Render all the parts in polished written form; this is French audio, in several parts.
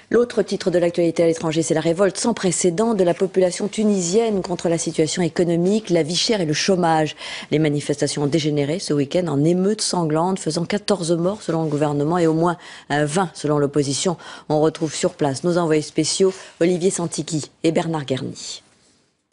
L'autre titre de l'actualité à l'étranger, c'est la révolte sans précédent de la population tunisienne contre la situation économique, la vie chère et le chômage. Les manifestations ont dégénéré ce week-end en émeutes sanglantes, faisant 14 morts selon le gouvernement et au moins 20 selon l'opposition. On retrouve sur place nos envoyés spéciaux Olivier Santiki et Bernard Guerny.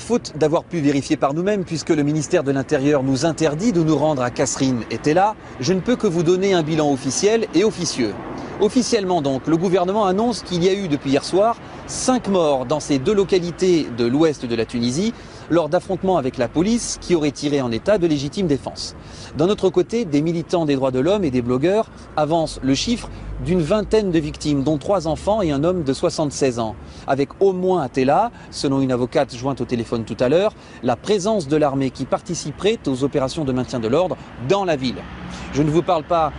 Faute d'avoir pu vérifier par nous-mêmes, puisque le ministère de l'Intérieur nous interdit de nous rendre à Kasserine et Tella, je ne peux que vous donner un bilan officiel et officieux. Officiellement donc, le gouvernement annonce qu'il y a eu depuis hier soir 5 morts dans ces 2 localités de l'ouest de la Tunisie lors d'affrontements avec la police qui auraient tiré en état de légitime défense. D'un autre côté, des militants des droits de l'homme et des blogueurs avancent le chiffre d'une vingtaine de victimes, dont 3 enfants et un homme de 76 ans. Avec au moins à Tella, selon une avocate jointe au téléphone tout à l'heure, la présence de l'armée qui participerait aux opérations de maintien de l'ordre dans la ville. Je ne vous parle pas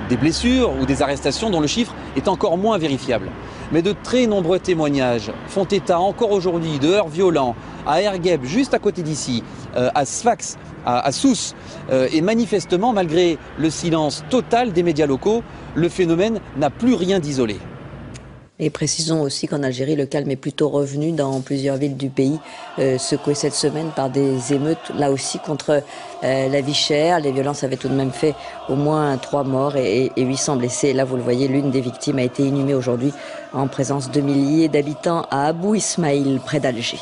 des blessures ou des arrestations dont le chiffre est encore moins vérifiable. Mais de très nombreux témoignages font état encore aujourd'hui de heurts violents à Ergueb, juste à côté d'ici, à Sfax, à Sousse. Et manifestement, malgré le silence total des médias locaux, le phénomène n'a plus rien d'isolé. Et précisons aussi qu'en Algérie, le calme est plutôt revenu dans plusieurs villes du pays, secouées cette semaine par des émeutes, là aussi contre la vie chère. Les violences avaient tout de même fait au moins 3 morts et 800 blessés. Et là, vous le voyez, l'une des victimes a été inhumée aujourd'hui en présence de milliers d'habitants à Abou Ismaïl, près d'Alger.